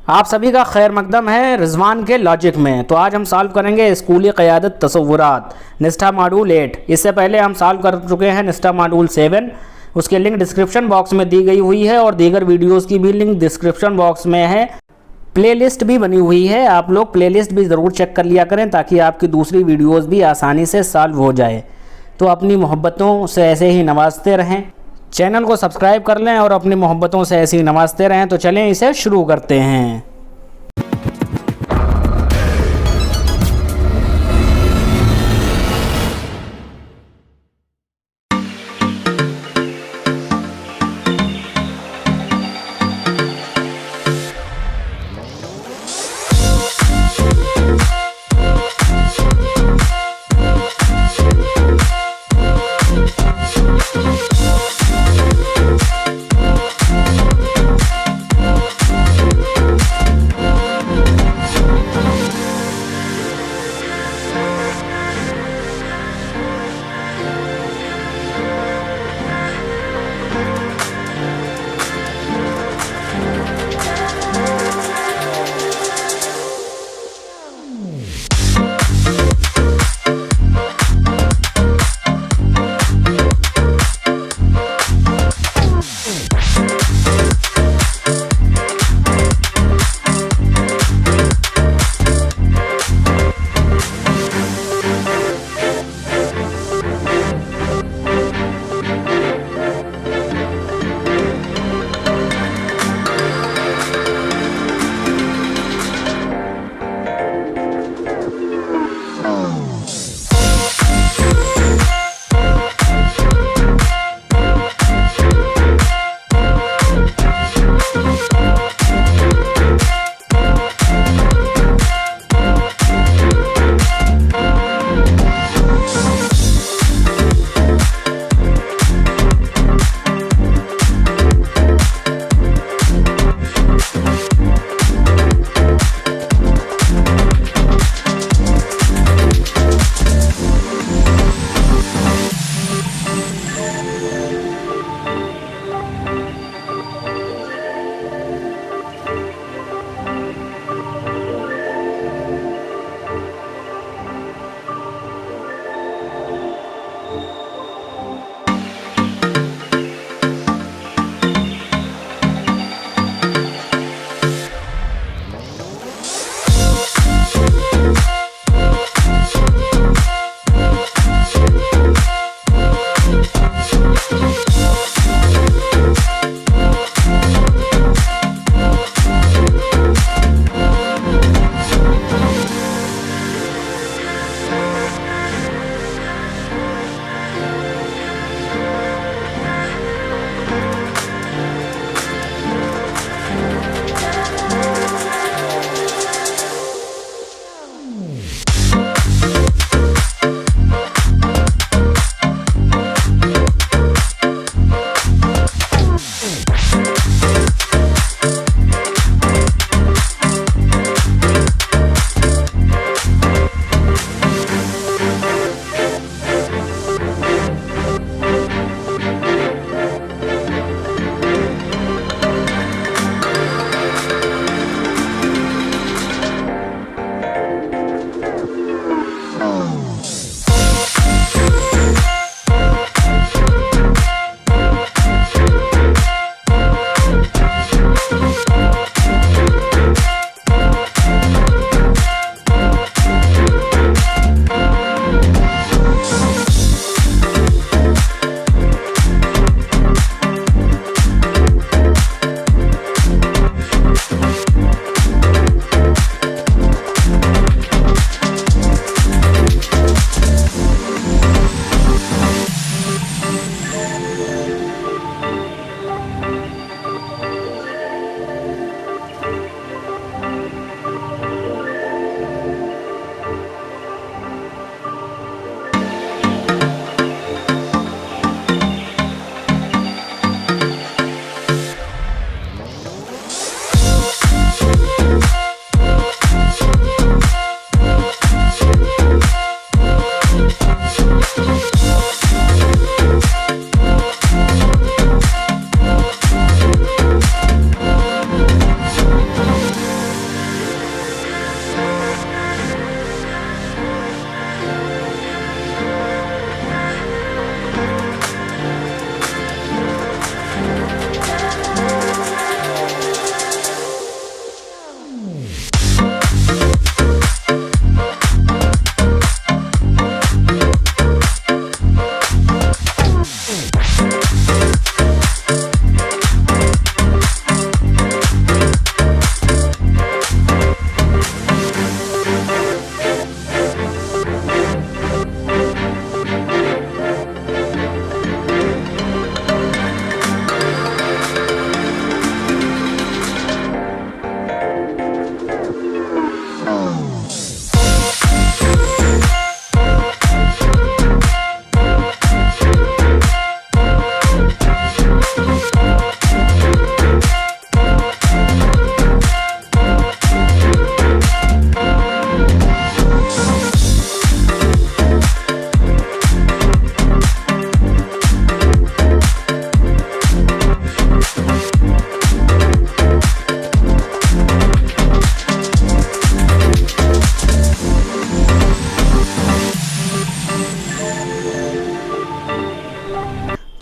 आप सभी का खैर मकदम है रिजवान के लॉजिक में। तो आज हम सॉल्व करेंगे स्कूली क़यादत तस्वुरात निष्ठा मॉड्यूल 8। इससे पहले हम सॉल्व कर चुके हैं निष्ठा मॉड्यूल 7। उसके लिंक डिस्क्रिप्शन बॉक्स में दी गई हुई है और दीगर वीडियोस की भी लिंक डिस्क्रिप्शन बॉक्स में है। प्लेलिस्ट भी बनी हुई है, आप लोग प्लेलिस्ट भी ज़रूर चेक कर लिया करें ताकि आपकी दूसरी वीडियोस भी आसानी से सॉल्व हो जाए। तो अपनी मोहब्बतों से ऐसे ही नवाजते रहें, चैनल को सब्सक्राइब कर लें और अपनी मोहब्बतों से ऐसे ही नवाजते रहें। तो चलें इसे शुरू करते हैं।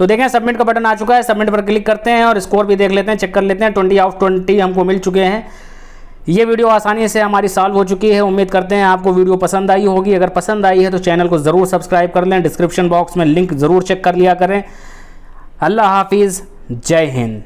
तो देखें सबमिट का बटन आ चुका है, सबमिट पर क्लिक करते हैं और स्कोर भी देख लेते हैं, चेक कर लेते हैं। 20/20 हमको मिल चुके हैं। ये वीडियो आसानी से हमारी सॉल्व हो चुकी है। उम्मीद करते हैं आपको वीडियो पसंद आई होगी। अगर पसंद आई है तो चैनल को ज़रूर सब्सक्राइब कर लें, डिस्क्रिप्शन बॉक्स में लिंक ज़रूर चेक कर लिया करें। अल्लाह हाफिज़, जय हिंद।